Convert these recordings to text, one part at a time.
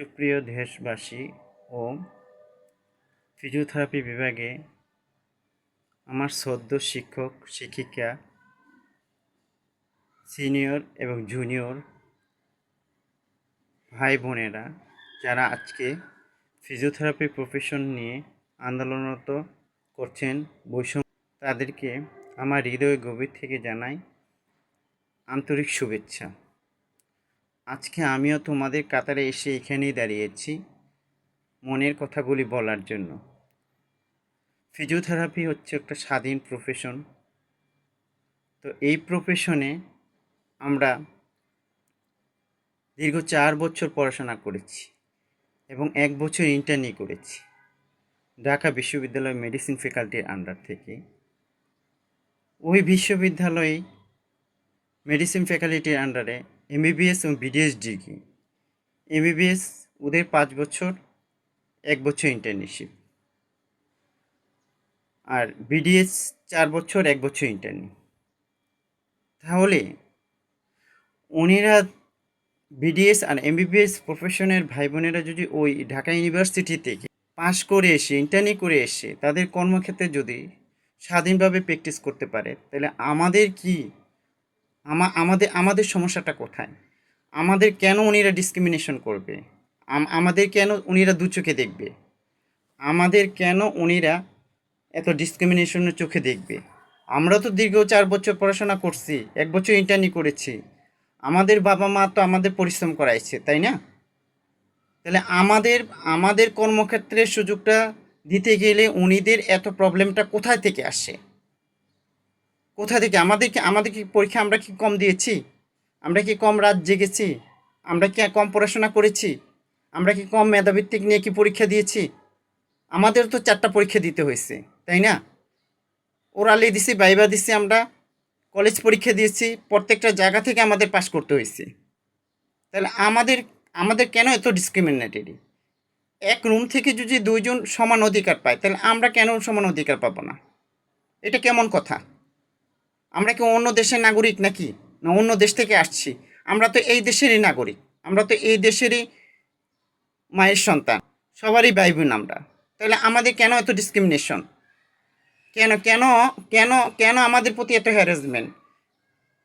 সুপ্রিয় দেশবাসী ও ফিজিওথেরাপি বিভাগে আমার শ্রদ্ধ শিক্ষক শিক্ষিকা, সিনিয়র এবং জুনিয়র ভাই বোনেরা যারা আজকে ফিজিওথেরাপি প্রফেশন নিয়ে আন্দোলনরত করছেন বৈষম্য, তাদেরকে আমার হৃদয় গভীর থেকে জানাই আন্তরিক শুভেচ্ছা। আজকে আমিও তোমাদের কাতারে এসে এখানেই দাঁড়িয়েছি মনের কথাগুলি বলার জন্য। ফিজিওথেরাপি হচ্ছে একটা স্বাধীন প্রফেশন। তো এই প্রফেশনে আমরা দীর্ঘ 4 বছর পড়াশোনা করেছি এবং 1 বছর ইন্টার্নি করেছি ঢাকা বিশ্ববিদ্যালয় মেডিসিন ফ্যাকাল্টির আন্ডার থেকে। ওই বিশ্ববিদ্যালয়ে মেডিসিন ফ্যাকাল্টির আন্ডারে এমবিবিএস এবং বিডিএস ডিগ্রি। এমবিবিএস ওদের 5 বছর, 1 বছর ইন্টার্নশিপ, আর বিডিএস 4 বছর, 1 বছর ইন্টার্নি। তাহলে উনিরা বিডিএস আর এমবিবিএস প্রফেশনের ভাই বোনেরা যদি ওই ঢাকা ইউনিভার্সিটি থেকে পাশ করে এসে ইন্টার্নি করে এসে তাদের কর্মক্ষেত্রে যদি স্বাধীনভাবে প্র্যাকটিস করতে পারে, তাহলে আমাদের কি আমাদের সমস্যাটা কোথায়? আমাদের কেন উনিরা ডিসক্রিমিনেশন করবে? আমাদের কেন উনিরা দু চোখে দেখবে? আমাদের কেন উনিরা এত ডিসক্রিমিনেশনের চোখে দেখবে? আমরা তো দীর্ঘ 4 বছর পড়াশোনা করছি, 1 বছর ইন্টার্নি করেছি, আমাদের বাবা মা তো আমাদের পরিশ্রম করাইছে, তাই না? তাহলে আমাদের কর্মক্ষেত্রের সুযোগটা দিতে গেলে উনিদের এত প্রবলেমটা কোথায় থেকে আসে? কোথা থেকে? আমাদের কি পরীক্ষা আমরা কি কম দিয়েছি? আমরা কি কম রাত জেগেছি? আমরা কি কম পড়াশোনা করেছি? আমরা কি কম মেধাভিত্তিক নিয়ে কি পরীক্ষা দিয়েছি? আমাদের তো 4টা পরীক্ষা দিতে হয়েছে, তাই না? ওরালি দিছি, ভাইভা দিছি, আমরা কলেজ পরীক্ষা দিয়েছি, প্রত্যেকটা জায়গা থেকে আমাদের পাস করতে হয়েছে। তাহলে আমাদের কেন এত ডিসক্রিমিনেটরি? এক রুম থেকে যদি 2 জন সমান অধিকার পায়, তাহলে আমরা কেন সমান অধিকার পাবো না? এটা কেমন কথা? আমরা কি অন্য দেশের নাগরিক নাকি? না অন্য দেশ থেকে আসছি? আমরা তো এই দেশেরই নাগরিক, আমরা তো এই দেশেরই মায়ের সন্তান, সবারই ভাই বোন আমরা। তাহলে আমাদের কেন এত ডিসক্রিমিনেশন? কেন কেন কেন কেন আমাদের প্রতি এত হ্যারাসমেন্ট?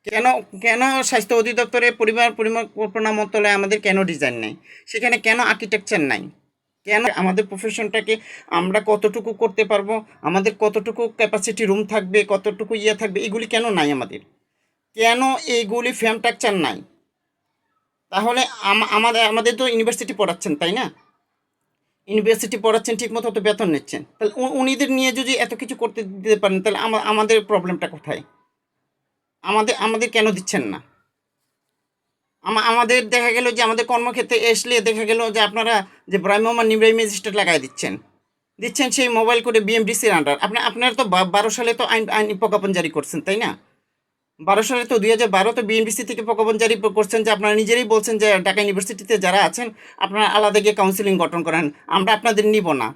কেন কেন স্বাস্থ্য অধিদপ্তরে পরিবার পরিকল্পনা মন্ত্রণালয়ে আমাদের কেন ডিজাইন নেই? সেখানে কেন আর্কিটেকচার নাই? কেন আমাদের প্রফেশনটাকে আমরা কতটুকু করতে পারবো, আমাদের কতটুকু ক্যাপাসিটি রুম থাকবে, কতটুকু থাকবে, এগুলি কেন নাই আমাদের? কেন এইগুলি ফ্রেম স্ট্রাকচার নাই? তাহলে আমাদের তো ইউনিভার্সিটি পড়াচ্ছেন, তাই না? ইউনিভার্সিটি পড়াচ্ছেন, ঠিকমতো তো বেতন নিচ্ছেন, তাহলে উনিদের নিয়ে যদি এত কিছু করতে দিতে পারেন, তাহলে আমাদের প্রবলেমটা কোথায়? আমাদের কেন দিচ্ছেন না? আমাদের দেখা গেল যে আমাদের কর্মক্ষেত্রে আসলে দেখা গেল যে আপনারা যে ব্রাহ্মমান নিব্রাহি ম্যাজিস্ট্রেট লাগাই দিচ্ছেন সেই মোবাইল করে বিএমডিসির আন্ডার। আপনারা তো 12 সালে তো আইন প্রজ্ঞাপন জারি করছেন, তাই না? 12 সালে তো 2012 তো বিএনবিসি থেকে প্রজ্ঞাপন জারি করছেন যে আপনারা নিজেরাই বলছেন যে ঢাকা ইউনিভার্সিটিতে যারা আছেন আপনারা আলাদা গিয়ে কাউন্সিলিং গঠন করেন, আমরা আপনাদের নিব না।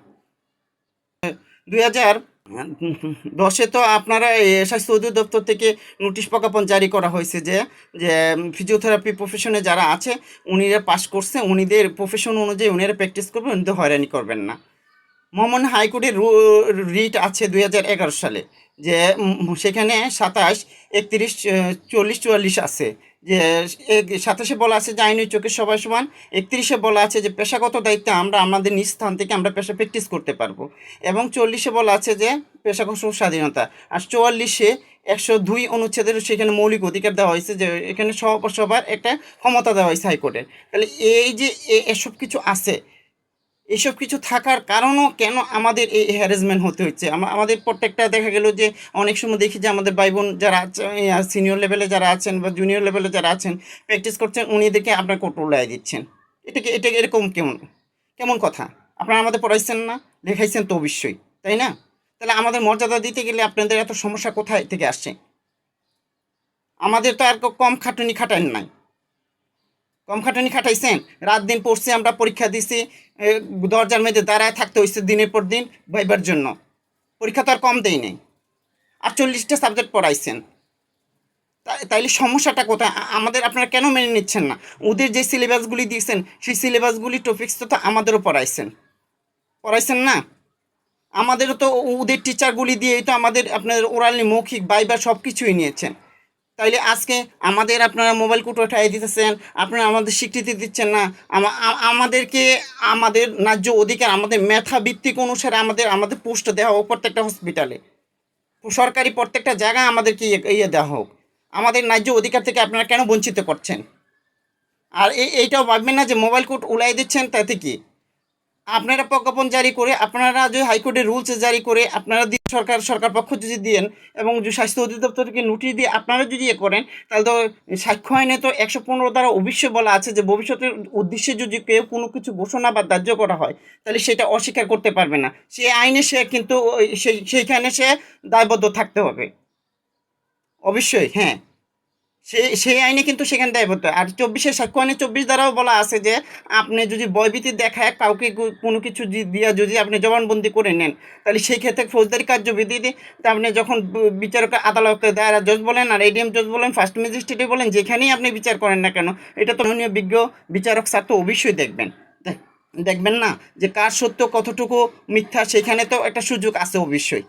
2010-এ তো আপনারা স্বাস্থ্য অধিদপ্তর থেকে নোটিশ প্রজ্ঞাপন জারি করা হয়েছে যে যে ফিজিওথেরাপি প্রফেশনে যারা আছে উনিরা পাস করছে, উনিদের প্রফেশন অনুযায়ী উনিরা প্র্যাকটিস করবেন, উনিদের হয়রানি করবেন না। মহামান্য হাইকোর্টের রিট আছে 2011 সালে, যে সেখানে 27, 31, 40, 44 আছে, যে 27-এ বলা আছে যে আইনের চোখে সবাই সমান, 31-এ বলা আছে যে পেশাগত দায়িত্বে আমরা আমাদের নিজ স্থান থেকে আমরা পেশা প্র্যাকটিস করতে পারবো, এবং 40-এ বলা আছে যে পেশাগত স্বাধীনতা, আর 44-এ 102 অনুচ্ছেদের সেখানে মৌলিক অধিকার দেওয়া হয়েছে, যে এখানে সবার একটা ক্ষমতা দেওয়া হয়েছে হাইকোর্টের। তাহলে এই যে এসব কিছু আছে, এসব কিছু থাকার কারণও কেন আমাদের এই হ্যারাসমেন্ট হতে হচ্ছে? আমাদের প্রত্যেকটা দেখা গেল যে অনেক সময় দেখি যে আমাদের ভাই বোন যারা সিনিয়র লেভেলে যারা আছেন বা জুনিয়র লেভেলে যারা আছেন প্র্যাকটিস করছেন, উনিদেরকে আপনার কোটলায় দিচ্ছেন। এটা এরকম কেমন কেমন কথা? আপনারা আমাদের পড়াইছেন না, লেখাইছেন তো অবশ্যই, তাই না? তাহলে আমাদের মর্যাদা দিতে গেলে আপনাদের এত সমস্যা কোথায় থেকে আসছে? আমাদের তো আর কম খাটুনি খাটান নাই, কম খাটানি খাটাইছেন। রাত দিন পড়ছি, আমরা পরীক্ষা দিছি, দরজার মধ্যে দাঁড়ায় থাকতে হয়েছে দিনের পর দিন ভাইবার জন্য। পরীক্ষা তো আর কম দেই নেই, আর 40টা সাবজেক্ট পড়াইছেন। তাইলে সমস্যাটা কোথায়? আমাদের আপনারা কেন মেনে নিচ্ছেন না? ওদের যে সিলেবাসগুলি দিয়েছেন সেই সিলেবাসগুলি টপিক্স তো আমাদেরও পড়াইছেন, পড়াইছেন না? আমাদেরও তো ওদের টিচারগুলি দিয়েই তো আমাদের আপনার ওরালি মৌখিক ভাইবা সব কিছুই নিয়েছেন। তাইলে আজকে আমাদের আপনারা মোবাইল কোর্ট উঠাই দিতেছেন, আপনারা আমাদের স্বীকৃতি দিচ্ছেন না। আমাদেরকে আমাদের ন্যায্য অধিকার আমাদের মেধা ভিত্তিক অনুসারে আমাদের আমাদের পোস্ট দেওয়া হোক প্রত্যেকটা হসপিটালে, সরকারি প্রত্যেকটা জায়গায় আমাদেরকে ইয়ে দেওয়া হোক। আমাদের ন্যায্য অধিকার থেকে আপনারা কেন বঞ্চিত করছেন? আর এইটাও ভাববেন না যে মোবাইল কোর্ট উলাই দিচ্ছেন তাতে কি আপনারা প্রজ্ঞাপন জারি করে, আপনারা যে হাইকোর্টের রুলস জারি করে আপনারা সরকার পক্ষ যদি দেন এবং যে স্বাস্থ্য অধিদপ্তরকে নোটিশ দিয়ে আপনারা যদি করেন, তাহলে তো সাক্ষ্য আইনে তো 115 দ্বারা অবশ্যই বলা আছে যে ভবিষ্যতের উদ্দেশ্যে যদি কেউ কোনো কিছু ঘোষণা বা ধার্য করা হয় তাহলে সেটা অস্বীকার করতে পারবে না। সেই আইনে সে কিন্তু সেইখানে সে দায়বদ্ধ থাকতে হবে অবশ্যই। হ্যাঁ, সেই আইনে কিন্তু সেখানে দায়বদ্ধ। আর 24-এর সাক্ষ্য আইনে 24 দ্বারাও বলা আছে যে আপনি যদি ভয়ভীতি দেখায় কাউকে কোনো কিছু দিয়া যদি আপনি জবানবন্দি করে নেন তাহলে সেই ক্ষেত্রে ফৌজদারি কার্যবিধিতে আপনি যখন বিচারক আদালতে দায়রা জজ বলেন আর এডিএম জজ বলেন ফার্স্ট ম্যাজিস্ট্রেটে বলেন যেখানেই আপনি বিচার করেন না কেন, এটা তো মাননীয় বিজ্ঞ বিচারক স্যার তো অবশ্যই দেখবেন। দেখবেন না যে কার সত্য কতটুকু মিথ্যা, সেখানে তো একটা সুযোগ আছে অবশ্যই,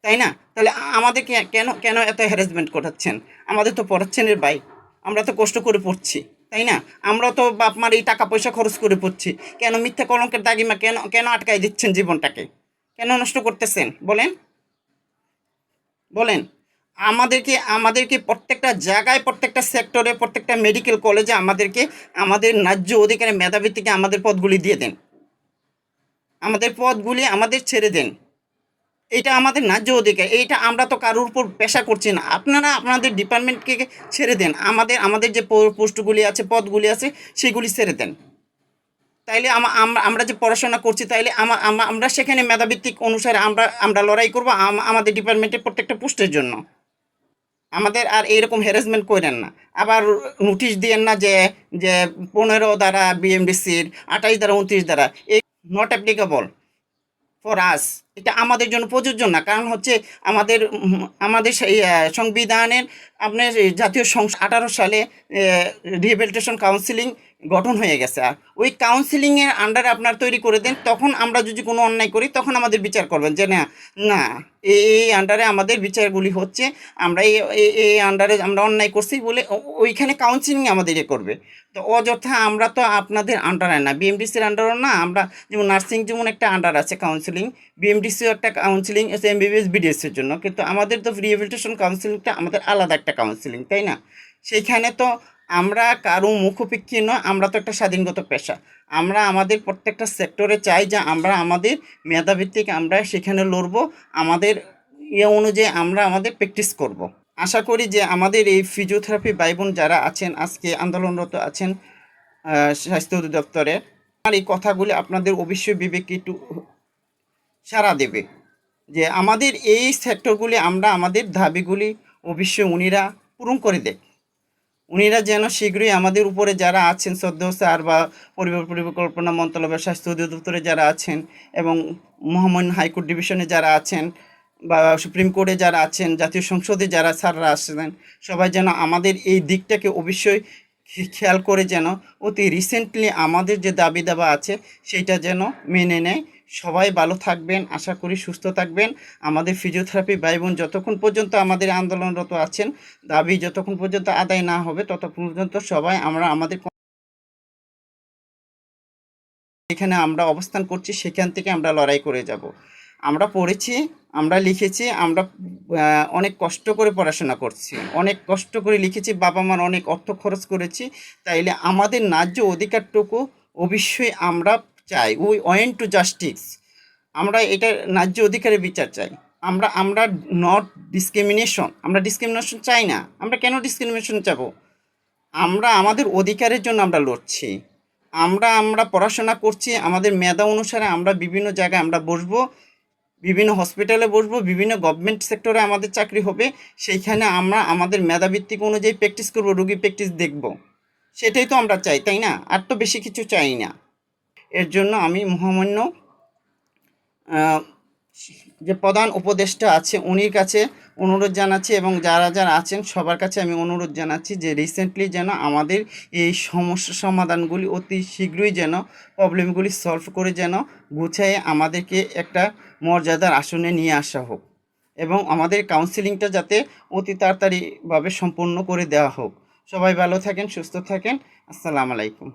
তাই না? তাহলে আমাদেরকে কেন কেন এত হ্যারাসমেন্ট করাচ্ছেন? আমাদের তো পড়াচ্ছেন এর ভাই, আমরা তো কষ্ট করে পড়ছি, তাই না? আমরা তো বাপ মার এই টাকা পয়সা খরচ করে পড়ছি, কেন মিথ্যা কলঙ্কের দাগিমা কেন কেন আটকাই দিচ্ছেন জীবনটাকে? কেন নষ্ট করতেছেন বলেন? বলেন। আমাদেরকে প্রত্যেকটা জায়গায় প্রত্যেকটা সেক্টরে প্রত্যেকটা মেডিকেল কলেজে আমাদেরকে আমাদের ন্যায্য অধিকারে মেধাবৃত্তিকে আমাদের পদগুলি দিয়ে দেন, আমাদের পদগুলি আমাদের ছেড়ে দেন। এটা আমাদের ন্যায্য অধিকার, এইটা আমরা তো কারোর উপর পেশা করছি না। আপনারা আপনাদের ডিপার্টমেন্টকে ছেড়ে দেন, আমাদের আমাদের যে পোস্টগুলি আছে পদগুলি আছে সেগুলি ছেড়ে দেন। তাইলে আমরা যে পড়াশোনা করছি তাইলে আমরা সেখানে মেধাভিত্তিক অনুসারে আমরা আমরা লড়াই করবো আমাদের ডিপার্টমেন্টের প্রত্যেকটা পোস্টের জন্য। আমাদের আর এইরকম হ্যারাসমেন্ট করেন না। আবার নোটিশ দিয়েন না যে যে 15 দ্বারা বিএমডিসির 28 দ্বারা 29 দ্বারা এই নট অ্যাপ্লিকেবল ফর আস, এটা আমাদের জন্য প্রযোজ্য না। কারণ হচ্ছে আমাদের সেই সংবিধানের আপনার এই জাতীয় সংসদ 18 সালে রিহ্যাবিলিটেশন কাউন্সিলিং গঠন হয়ে গেছে। আর ওই কাউন্সিলিংয়ের আন্ডারে আপনার তৈরি করে দেন, তখন আমরা যদি কোনো অন্যায় করি তখন আমাদের বিচার করবেন যে না না এই আন্ডারে আমাদের বিচারগুলি হচ্ছে, আমরা এই আন্ডারে আমরা অন্যায় করছি বলে ওইখানে কাউন্সিলিং আমাদের করবে। তো অযথা আমরা তো আপনাদের আন্ডারে না, বিএমডিসির আন্ডারও না আমরা। যেমন নার্সিং যেমন একটা আন্ডার আছে কাউন্সিলিং, বিএমডিসিও একটা কাউন্সিলিং আছে এমবিবিএস বিডিএসের জন্য, কিন্তু আমাদের তো রিহ্যাবিলিটেশন কাউন্সিলিংটা আমাদের আলাদা একটা কাউন্সিলিং, তাই না? সেইখানে তো আমরা কারো মুখোপেক্ষী নয়, আমরা তো একটা স্বাধীনগত পেশা। আমরা আমাদের প্রত্যেকটা সেক্টরে চাই যে আমরা আমাদের মেধাভিত্তিক আমরা সেখানে লড়বো, আমাদের অনুযায়ী আমরা আমাদের প্র্যাকটিস করব। আশা করি যে আমাদের এই ফিজিওথেরাপি ভাই বোন যারা আছেন আজকে আন্দোলনরত আছেন স্বাস্থ্য অধিদপ্তরে, আমার এই কথাগুলি আপনাদের অবশ্যই বিবেকে একটু সাড়া দেবে যে আমাদের এই সেক্টরগুলি আমরা আমাদের দাবিগুলি অবশ্যই উনিরা পূরণ করে দেয়। উনিরা যেন শীঘ্রই আমাদের উপরে যারা আছেন শ্রদ্ধেয় স্যার বা পরিকল্পনা মন্ত্রণালয়ের স্বাস্থ্য অধিদপ্তরে যারা আছেন এবং মহামান্য হাইকোর্ট ডিভিশনে যারা আছেন বা সুপ্রিম কোর্টে যারা আছেন, জাতীয় সংসদে যারা স্যাররা আসছেন, সবাই যেন আমাদের এই দিকটাকে অবশ্যই খেয়াল করে যেন অতি রিসেন্টলি আমাদের যে দাবি দাবা আছে সেইটা যেন মেনে নেয়। সবাই ভালো থাকবেন, আশা করি সুস্থ থাকবেন। আমাদের ফিজিওথেরাপি ভাই বোন যতক্ষণ পর্যন্ত আমাদের আন্দোলনরত আছেন, দাবি যতক্ষণ পর্যন্ত আদায় না হবে ততক্ষণ পর্যন্ত সবাই আমরা আমাদের এখানে আমরা অবস্থান করছি সেখান থেকে আমরা লড়াই করে যাব। আমরা পড়েছি, আমরা লিখেছি, আমরা অনেক কষ্ট করে পড়াশোনা করছি, অনেক কষ্ট করে লিখেছি, বাবা মার অনেক অর্থ খরচ করেছি। তাইলে আমাদের ন্যায্য অধিকারটুকু অবশ্যই আমরা চাই। উই ওয়েন্ট টু জাস্টিস, আমরা এটা ন্যায্য অধিকারের বিচার চাই। আমরা আমরা নট ডিসক্রিমিনেশন, আমরা ডিসক্রিমিনেশন চাই না। আমরা কেন ডিসক্রিমিনেশন চাবো? আমরা আমাদের অধিকারের জন্য আমরা লড়ছি। আমরা পড়াশোনা করছি, আমাদের মেধা অনুসারে আমরা বিভিন্ন জায়গায় আমরা বসবো, বিভিন্ন হসপিটালে বসবো, বিভিন্ন গভর্নমেন্ট সেক্টরে আমাদের চাকরি হবে। সেইখানে আমরা আমাদের মেধাভিত্তিক অনুযায়ী প্র্যাকটিস করবো, রুগী প্র্যাকটিস দেখব। সেটাই তো আমরা চাই, তাই না? আর তো বেশি কিছু চাই না। এর জন্য আমি মহামান্য যে প্রধান উপদেষ্টা আছে উনির কাছে অনুরোধ জানাচ্ছি এবং যারা যারা আছেন সবার কাছে আমি অনুরোধ জানাচ্ছি যে রিসেন্টলি যেন আমাদের এই সমস্যা সমাধানগুলি অতি শীঘ্রই যেন প্রবলেমগুলি সলভ করে যেন গুছায়ে আমাদেরকে একটা মর্যাদার আসনে নিয়ে আসা হোক এবং আমাদের কাউন্সিলিংটা যাতে অতি তাড়াতাড়িভাবে সম্পন্ন করে দেওয়া হোক। সবাই ভালো থাকেন, সুস্থ থাকেন। আসসালামু আলাইকুম।